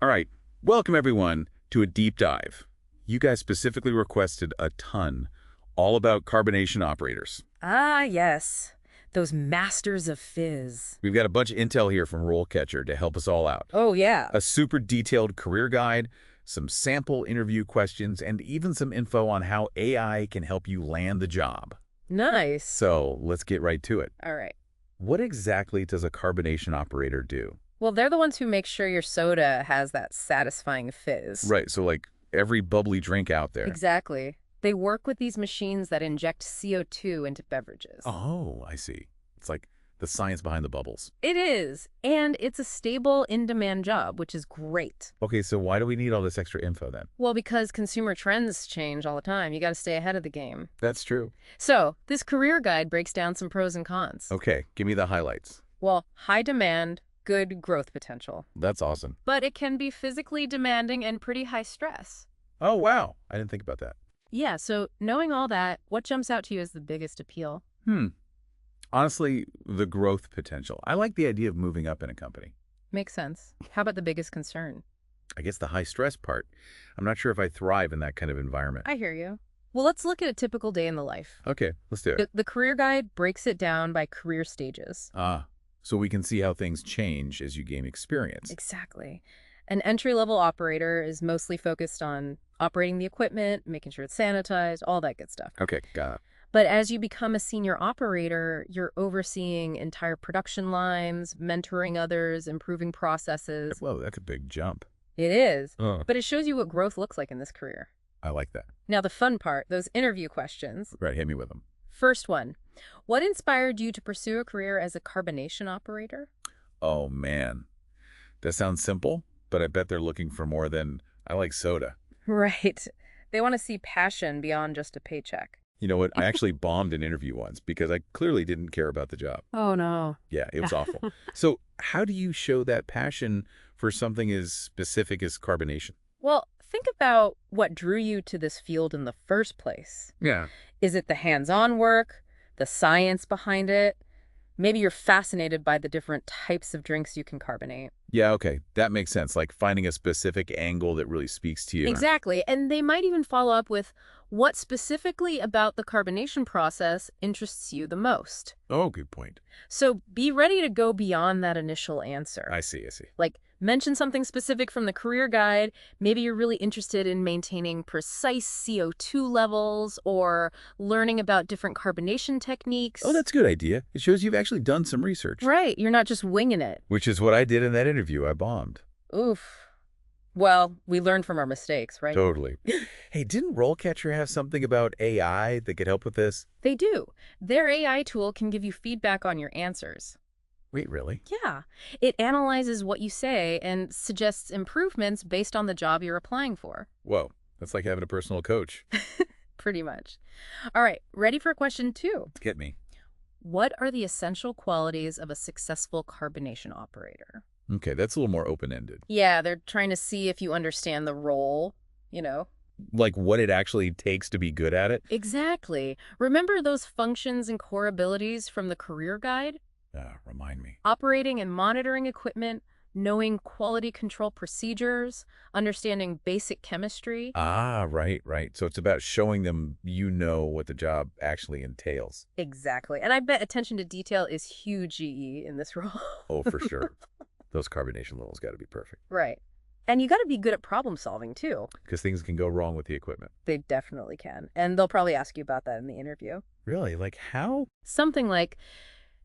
All right, welcome everyone to a deep dive. You guys specifically requested a ton, all about carbonation operators. Ah, yes. Those masters of fizz. We've got a bunch of intel here from RoleCatcher to help us all out. Oh, yeah. A super detailed career guide, some sample interview questions, and even some info on how AI can help you land the job. Nice. So let's get right to it. All right. What exactly does a carbonation operator do? Well, they're the ones who make sure your soda has that satisfying fizz. Right, so like every bubbly drink out there. Exactly. They work with these machines that inject CO2 into beverages. Oh, I see. It's like the science behind the bubbles. It is. And it's a stable, in-demand job, which is great. Okay, so why do we need all this extra info then? Well, because consumer trends change all the time. You got to stay ahead of the game. That's true. So, this career guide breaks down some pros and cons. Okay, give me the highlights. Well, high demand, good growth potential. That's awesome. But it can be physically demanding and pretty high stress. Oh, wow. I didn't think about that. Yeah, so knowing all that, what jumps out to you as the biggest appeal? Honestly, the growth potential. I like the idea of moving up in a company. Makes sense. How about the biggest concern? I guess the high stress part. I'm not sure if I thrive in that kind of environment. I hear you. Well, let's look at a typical day in the life. Okay, let's do it. The career guide breaks it down by career stages. So we can see how things change as you gain experience. Exactly. An entry-level operator is mostly focused on operating the equipment, making sure it's sanitized, all that good stuff. Okay, got it. But as you become a senior operator, you're overseeing entire production lines, mentoring others, improving processes. Whoa, that's a big jump. It is. Oh, But it shows you what growth looks like in this career. I like that. Now, the fun part, those interview questions. Right, hit me with them. First one, what inspired you to pursue a career as a carbonation operator? Oh, man. That sounds simple, but I bet they're looking for more than I like soda. Right. They want to see passion beyond just a paycheck. You know what? I actually bombed an interview once because I clearly didn't care about the job. Oh, no. Yeah, it was awful. So how do you show that passion for something as specific as carbonation? Well, think about what drew you to this field in the first place. Yeah. Is it the hands-on work, the science behind it? Maybe you're fascinated by the different types of drinks you can carbonate. Yeah, okay. That makes sense. Like finding a specific angle that really speaks to you. Exactly. And they might even follow up with what specifically about the carbonation process interests you the most. Oh, good point. So be ready to go beyond that initial answer. I see. Like, mention something specific from the career guide. Maybe you're really interested in maintaining precise CO2 levels or learning about different carbonation techniques. Oh, that's a good idea. It shows you've actually done some research. Right. You're not just winging it. Which is what I did in that interview. I bombed. Oof. Well, we learn from our mistakes, right? Totally. Hey, didn't RoleCatcher have something about AI that could help with this? They do. Their AI tool can give you feedback on your answers. Wait, really? Yeah. It analyzes what you say and suggests improvements based on the job you're applying for. Whoa, that's like having a personal coach. Pretty much. All right, ready for question 2. Get me. What are the essential qualities of a successful carbonation operator? Okay, that's a little more open-ended. Yeah, they're trying to see if you understand the role, you know. Like what it actually takes to be good at it? Exactly. Remember those functions and core abilities from the career guide? Remind me. Operating and monitoring equipment, knowing quality control procedures, understanding basic chemistry. Right. So it's about showing them you know what the job actually entails. Exactly. And I bet attention to detail is huge GE in this role. Oh, for sure. Those carbonation levels got to be perfect. Right. And you got to be good at problem solving, too. Because things can go wrong with the equipment. They definitely can. And they'll probably ask you about that in the interview. Really? Like how? Something like,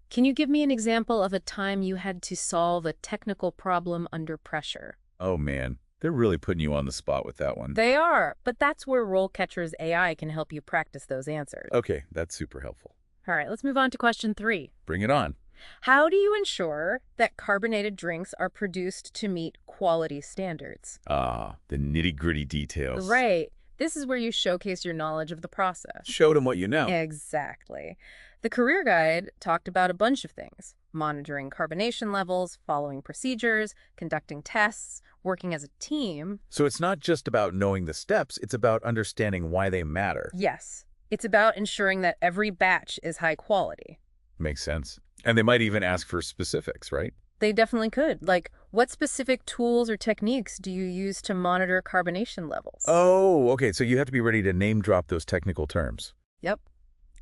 can you give me an example of a time you had to solve a technical problem under pressure? Oh, man. They're really putting you on the spot with that one. They are. But that's where RoleCatcher's AI can help you practice those answers. Okay, that's super helpful. All right, let's move on to question 3. Bring it on. How do you ensure that carbonated drinks are produced to meet quality standards? The nitty-gritty details. Right. This is where you showcase your knowledge of the process. Show them what you know. Exactly. The career guide talked about a bunch of things: monitoring carbonation levels, following procedures, conducting tests, working as a team. So it's not just about knowing the steps, it's about understanding why they matter. Yes. It's about ensuring that every batch is high quality. Makes sense. And they might even ask for specifics, right? They definitely could. Like, what specific tools or techniques do you use to monitor carbonation levels? Oh, okay, so you have to be ready to name drop those technical terms. Yep.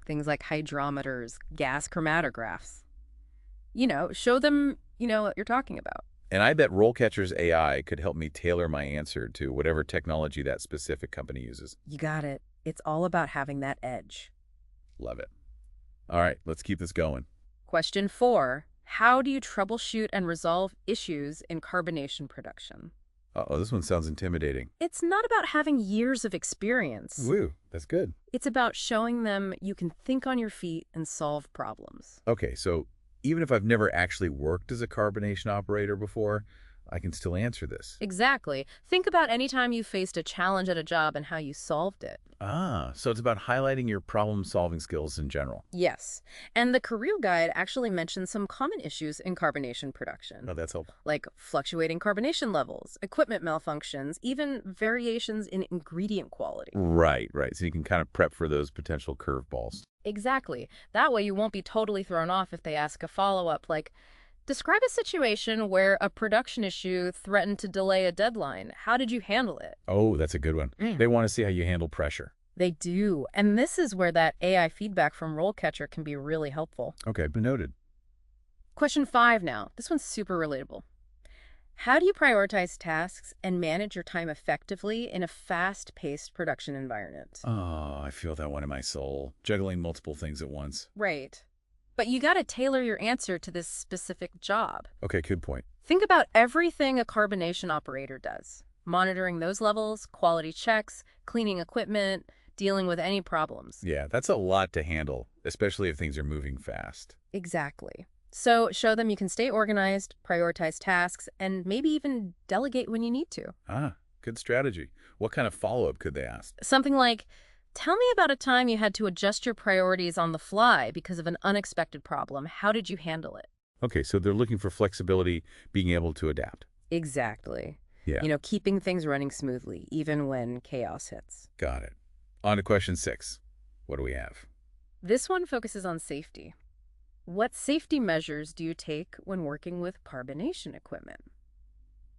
Things like hydrometers, gas chromatographs. Show them, what you're talking about. And I bet RoleCatcher's AI could help me tailor my answer to whatever technology that specific company uses. You got it. It's all about having that edge. Love it. All right, let's keep this going. Question 4. How do you troubleshoot and resolve issues in carbonation production? Uh-oh, this one sounds intimidating. It's not about having years of experience. Woo, that's good. It's about showing them you can think on your feet and solve problems. Okay, so even if I've never actually worked as a carbonation operator before, I can still answer this. Exactly. Think about any time you faced a challenge at a job and how you solved it. Ah, so it's about highlighting your problem-solving skills in general. Yes. And the career guide actually mentions some common issues in carbonation production. Oh, that's helpful. Like fluctuating carbonation levels, equipment malfunctions, even variations in ingredient quality. Right. So you can kind of prep for those potential curveballs. Exactly. That way you won't be totally thrown off if they ask a follow-up like, describe a situation where a production issue threatened to delay a deadline. How did you handle it? Oh, that's a good one. They want to see how you handle pressure. They do. And this is where that AI feedback from RoleCatcher can be really helpful. Okay, but noted. Question 5 now. This one's super relatable. How do you prioritize tasks and manage your time effectively in a fast-paced production environment? Oh, I feel that one in my soul. Juggling multiple things at once. Right. But you got to tailor your answer to this specific job. Okay, good point. Think about everything a carbonation operator does. Monitoring those levels, quality checks, cleaning equipment, dealing with any problems. Yeah, that's a lot to handle, especially if things are moving fast. Exactly. So show them you can stay organized, prioritize tasks, and maybe even delegate when you need to. Ah, good strategy. What kind of follow-up could they ask? Something like, tell me about a time you had to adjust your priorities on the fly because of an unexpected problem. How did you handle it? Okay, so they're looking for flexibility, being able to adapt. Exactly. Yeah. Keeping things running smoothly, even when chaos hits. Got it. On to question 6. What do we have? This one focuses on safety. What safety measures do you take when working with carbonation equipment?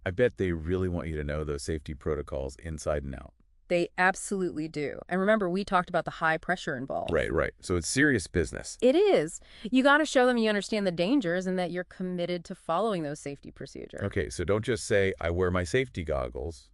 I bet they really want you to know those safety protocols inside and out. They absolutely do. And remember, we talked about the high pressure involved. Right. So it's serious business. It is. You got to show them you understand the dangers and that you're committed to following those safety procedures. Okay, so don't just say, I wear my safety goggles.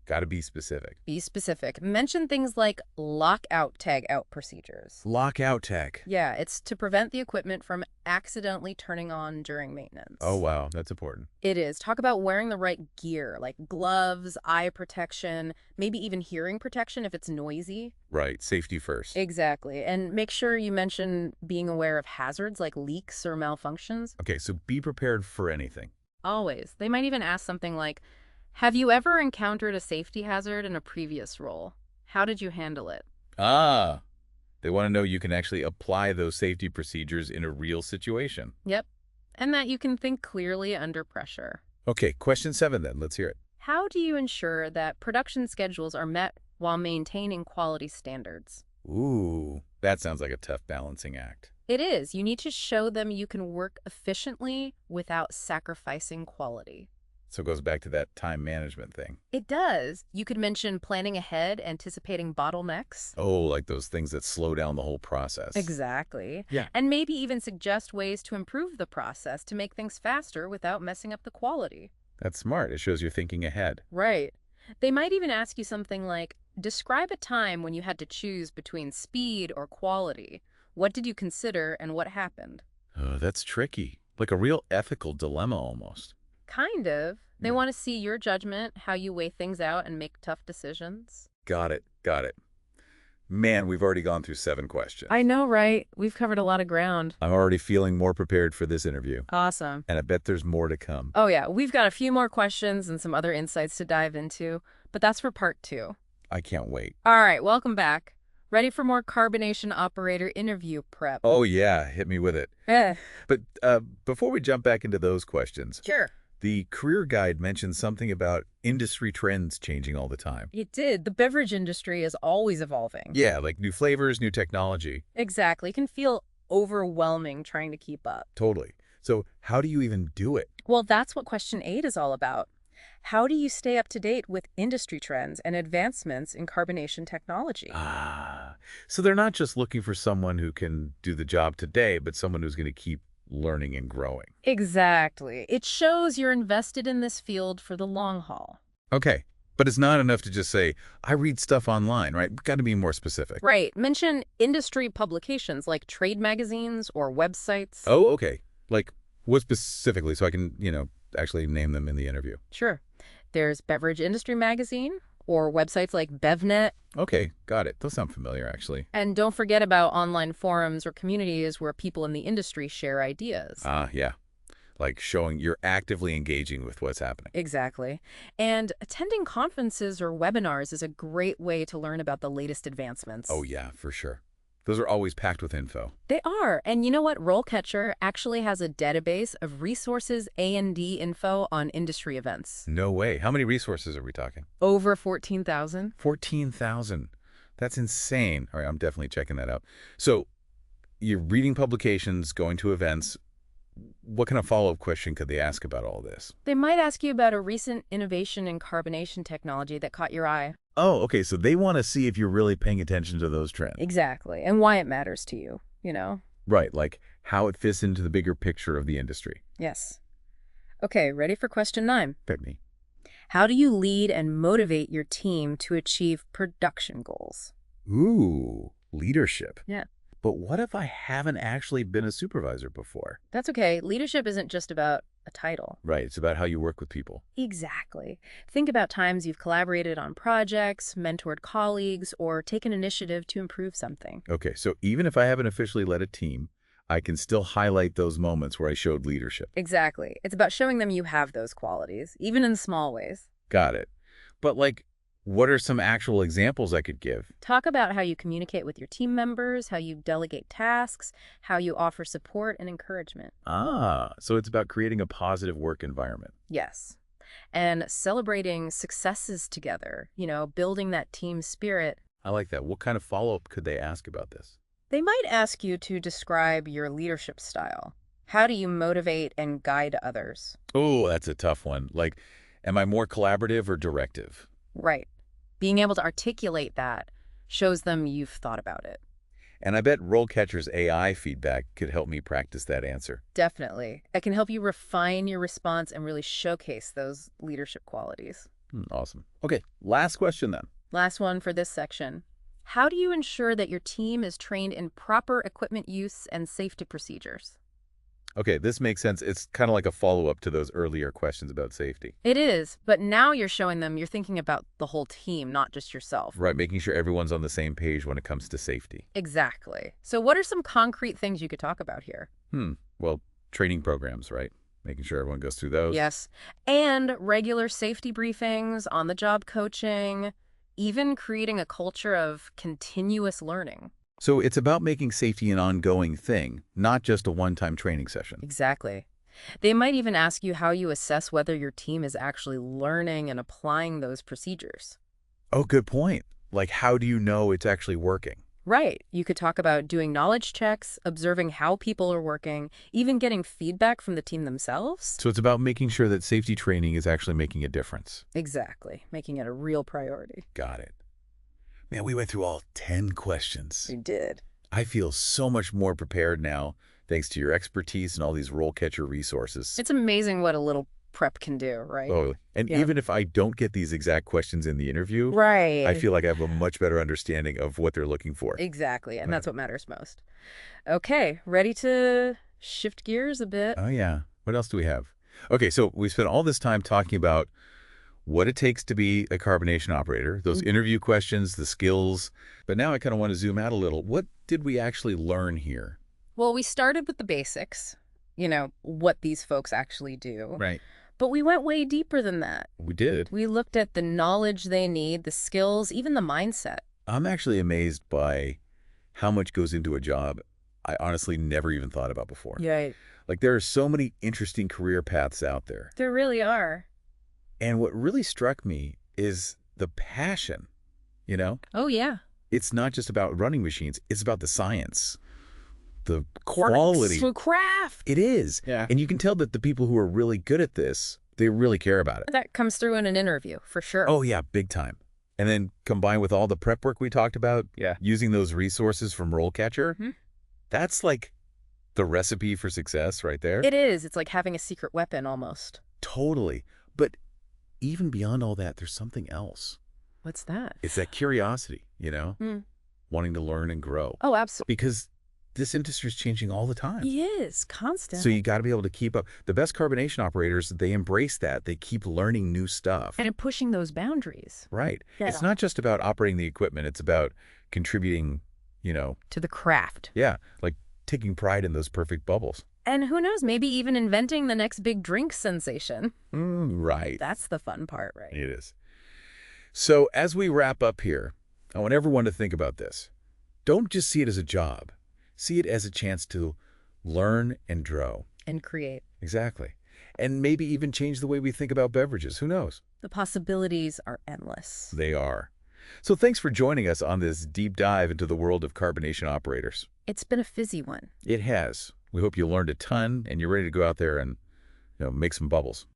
Got to be specific. Be specific. Mention things like lockout tag out procedures. Lockout tag. Yeah, it's to prevent the equipment from accidentally turning on during maintenance. Oh, wow. That's important. It is. Talk about wearing the right gear, like gloves, eye protection, maybe even hearing protection if it's noisy. Right. Safety first. Exactly. And make sure you mention being aware of hazards like leaks or malfunctions. Okay, so be prepared for anything. Always. They might even ask something like, have you ever encountered a safety hazard in a previous role? How did you handle it? Ah, they want to know you can actually apply those safety procedures in a real situation. Yep. And that you can think clearly under pressure. Okay, question 7 then. Let's hear it. How do you ensure that production schedules are met while maintaining quality standards? Ooh, that sounds like a tough balancing act. It is. You need to show them you can work efficiently without sacrificing quality. So it goes back to that time management thing. It does. You could mention planning ahead, anticipating bottlenecks. Oh, like those things that slow down the whole process. Exactly. Yeah. And maybe even suggest ways to improve the process to make things faster without messing up the quality. That's smart. It shows you're thinking ahead. Right. They might even ask you something like, describe a time when you had to choose between speed or quality. What did you consider and what happened? Oh, that's tricky. Like a real ethical dilemma almost. Kind of. They Yeah. want to see your judgment, how you weigh things out and make tough decisions. Got it. Man, we've already gone through 7 questions. I know, right? We've covered a lot of ground. I'm already feeling more prepared for this interview. Awesome. And I bet there's more to come. Oh, yeah. We've got a few more questions and some other insights to dive into, but that's for part 2. I can't wait. All right. Welcome back. Ready for more Carbonation Operator interview prep? Oh, yeah. Hit me with it. Eh. But before we jump back into those questions, Sure. the career guide mentioned something about industry trends changing all the time. It did. The beverage industry is always evolving. Yeah, like new flavors, new technology. Exactly. It can feel overwhelming trying to keep up. Totally. So how do you even do it? Well, that's what question 8 is all about. How do you stay up to date with industry trends and advancements in carbonation technology? Ah, so they're not just looking for someone who can do the job today, but someone who's going to keep learning and growing. Exactly. It shows you're invested in this field for the long haul. Okay, but it's not enough to just say, I read stuff online, right? Got to be more specific. Right. Mention industry publications like trade magazines or websites. Oh, okay. Like, what specifically? So I can, actually name them in the interview. Sure. There's Beverage Industry Magazine or websites like BevNet. Okay, got it. Those sound familiar, actually. And don't forget about online forums or communities where people in the industry share ideas. Yeah. Like showing you're actively engaging with what's happening. Exactly. And attending conferences or webinars is a great way to learn about the latest advancements. Oh, yeah, for sure. Those are always packed with info. They are. And you know what? RoleCatcher actually has a database of resources A&D info on industry events. No way. How many resources are we talking? Over 14,000. 14,000. That's insane. All right, I'm definitely checking that out. So you're reading publications, going to events. What kind of follow-up question could they ask about all this? They might ask you about a recent innovation in carbonation technology that caught your eye. Oh, okay. So they want to see if you're really paying attention to those trends. Exactly. And why it matters to you, you know? Right, like how it fits into the bigger picture of the industry. Yes. Okay, ready for question 9. Pick me. How do you lead and motivate your team to achieve production goals? Ooh, leadership. Yeah. But what if I haven't actually been a supervisor before? That's okay. Leadership isn't just about a title. Right, it's about how you work with people. Exactly. Think about times you've collaborated on projects, mentored colleagues, or taken initiative to improve something. Okay, so even if I haven't officially led a team, I can still highlight those moments where I showed leadership. Exactly. It's about showing them you have those qualities, even in small ways. Got it. But what are some actual examples I could give? Talk about how you communicate with your team members, how you delegate tasks, how you offer support and encouragement. Ah, so it's about creating a positive work environment. Yes. And celebrating successes together, building that team spirit. I like that. What kind of follow-up could they ask about this? They might ask you to describe your leadership style. How do you motivate and guide others? Oh, that's a tough one. Am I more collaborative or directive? Right. Being able to articulate that shows them you've thought about it. And I bet RoleCatcher's AI feedback could help me practice that answer. Definitely. It can help you refine your response and really showcase those leadership qualities. Awesome. Okay, last question then. Last one for this section. How do you ensure that your team is trained in proper equipment use and safety procedures? Okay, this makes sense. It's kind of like a follow-up to those earlier questions about safety. It is, but now you're showing them you're thinking about the whole team, not just yourself. Right, making sure everyone's on the same page when it comes to safety. Exactly. So what are some concrete things you could talk about here? Well, training programs, right? Making sure everyone goes through those. Yes. And regular safety briefings, on-the-job coaching, even creating a culture of continuous learning. So it's about making safety an ongoing thing, not just a one-time training session. Exactly. They might even ask you how you assess whether your team is actually learning and applying those procedures. Oh, good point. How do you know it's actually working? Right. You could talk about doing knowledge checks, observing how people are working, even getting feedback from the team themselves. So it's about making sure that safety training is actually making a difference. Exactly. Making it a real priority. Got it. Man, we went through all 10 questions. We did. I feel so much more prepared now, thanks to your expertise and all these RoleCatcher resources. It's amazing what a little prep can do, right? Oh, and Yeah. even if I don't get these exact questions in the interview, Right. I feel like I have a much better understanding of what they're looking for. Exactly, and that's what matters most. Okay, ready to shift gears a bit? Oh, yeah. What else do we have? Okay, so we spent all this time talking about what it takes to be a carbonation operator, those interview questions, the skills. But now I kind of want to zoom out a little. What did we actually learn here? Well, we started with the basics, what these folks actually do. Right. But we went way deeper than that. We did. We looked at the knowledge they need, the skills, even the mindset. I'm actually amazed by how much goes into a job I honestly never even thought about before. Yeah, There are so many interesting career paths out there. there really are. And what really struck me is the passion, Oh, yeah. It's not just about running machines. It's about the science, the Quirks quality. to craft. It is. Yeah. And you can tell that the people who are really good at this, they really care about it. That comes through in an interview, for sure. Oh, yeah, big time. And then combined with all the prep work we talked about, Yeah. using those resources from RoleCatcher, that's like the recipe for success right there. It is. It's like having a secret weapon almost. Totally. But even beyond all that, there's something else. What's that? It's that curiosity, wanting to learn and grow. Oh, absolutely. Because this industry is changing all the time. He is. Constant. So you got to be able to keep up. The best carbonation operators, they embrace that. They keep learning new stuff. And pushing those boundaries. Right. Yeah. It's not just about operating the equipment. It's about contributing, to the craft. yeah, like taking pride in those perfect bubbles. And who knows, maybe even inventing the next big drink sensation. Right. That's the fun part, right? It is. So as we wrap up here, I want everyone to think about this. Don't just see it as a job. See it as a chance to learn and grow. And create. Exactly. And maybe even change the way we think about beverages. Who knows? The possibilities are endless. They are. So thanks for joining us on this deep dive into the world of carbonation operators. It's been a fizzy one. It has. We hope you learned a ton and you're ready to go out there and make some bubbles.